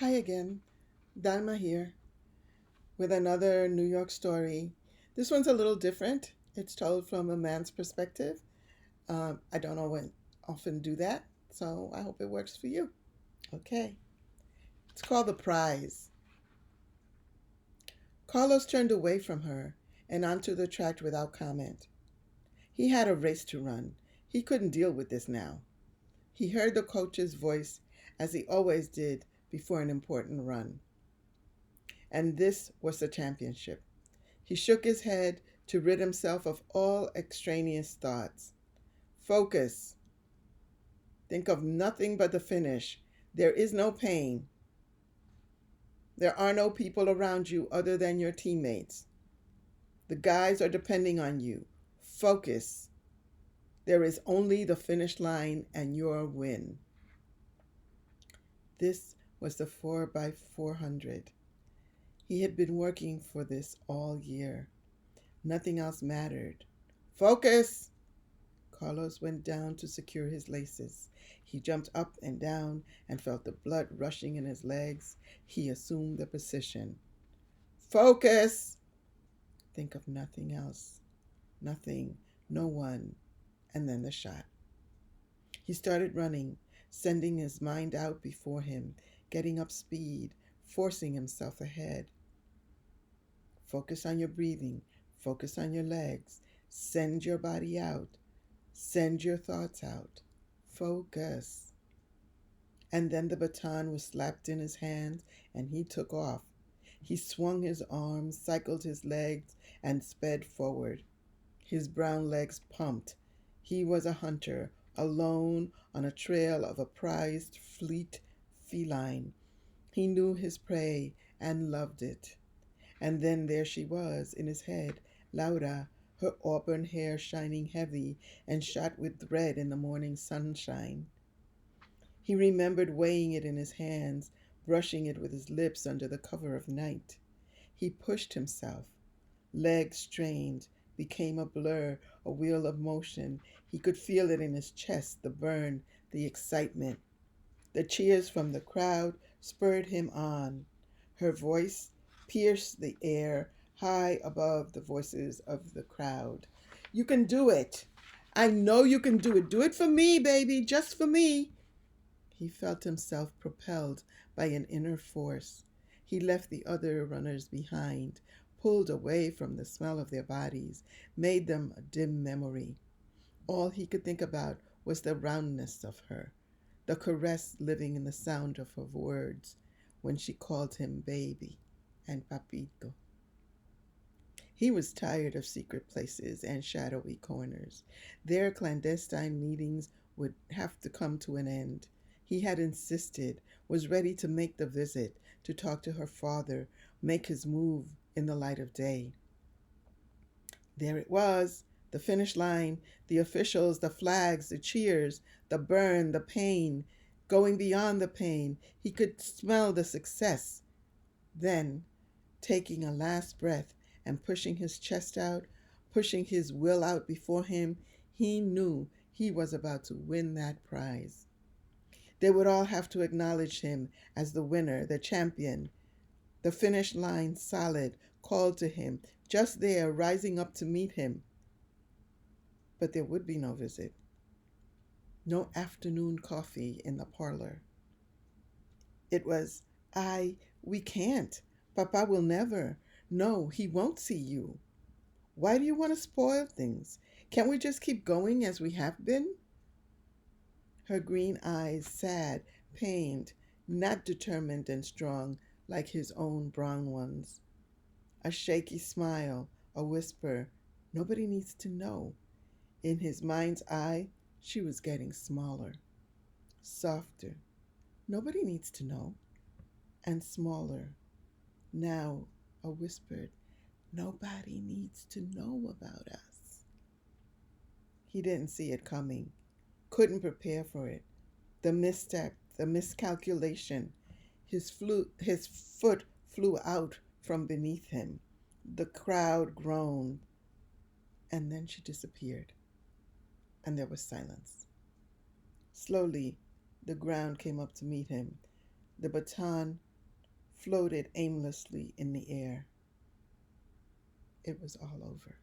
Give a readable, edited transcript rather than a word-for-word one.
Hi again, Dahlma here with another New York story. This one's a little different. It's told from a man's perspective. I don't often do that, so I hope it works for you. Okay, it's called The Prize. Carlos turned away from her and onto the track without comment. He had a race to run. He couldn't deal with this now. He heard the coach's voice, as he always did before an important run. And this was the championship. He shook his head to rid himself of all extraneous thoughts. Focus. Think of nothing but the finish. There is no pain. There are no people around you other than your teammates. The guys are depending on you. Focus. There is only the finish line and your win. This was the 4x400. He had been working for this all year. Nothing else mattered. Focus! Carlos went down to secure his laces. He jumped up and down and felt the blood rushing in his legs. He assumed the position. Focus! Think of nothing else. Nothing, no one, and then the shot. He started running, sending his mind out before him, getting up speed, forcing himself ahead. Focus on your breathing. Focus on your legs. Send your body out. Send your thoughts out. Focus. And then the baton was slapped in his hand and he took off. He swung his arms, cycled his legs, and sped forward. His brown legs pumped. He was a hunter, alone on a trail of a prized, fleet feline. He knew his prey and loved it. And then there she was in his head, Laura, her auburn hair shining heavy and shot with red in the morning sunshine. He remembered weighing it in his hands, brushing it with his lips under the cover of night. He pushed himself. Legs strained, became a blur, a wheel of motion. He could feel it in his chest, the burn, the excitement. The cheers from the crowd spurred him on. Her voice pierced the air high above the voices of the crowd. You can do it. I know you can do it. Do it for me, baby, just for me. He felt himself propelled by an inner force. He left the other runners behind, pulled away from the smell of their bodies, made them a dim memory. All he could think about was the roundness of her, the caress living in the sound of her words when she called him baby and papito. He was tired of secret places and shadowy corners. Their clandestine meetings would have to come to an end. He had insisted, was ready to make the visit, to talk to her father, make his move in the light of day. There it was, the finish line, the officials, the flags, the cheers, the burn, the pain, going beyond the pain. He could smell the success. Then, taking a last breath and pushing his chest out, pushing his will out before him, he knew he was about to win that prize. They would all have to acknowledge him as the winner, the champion. The finish line solid, called to him, just there, rising up to meet him. But there would be no visit. No afternoon coffee in the parlor. It was, we can't. Papa will never. No, he won't see you. Why do you want to spoil things? Can't we just keep going as we have been? Her green eyes, sad, pained, not determined and strong like his own brown ones. A shaky smile, a whisper, nobody needs to know. In his mind's eye, she was getting smaller, softer. Nobody needs to know. And smaller. Now, a whispered, nobody needs to know about us. He didn't see it coming, couldn't prepare for it. The misstep, the miscalculation. His foot flew out from beneath him. The crowd groaned. And then she disappeared. And there was silence. Slowly, the ground came up to meet him. The baton floated aimlessly in the air. It was all over.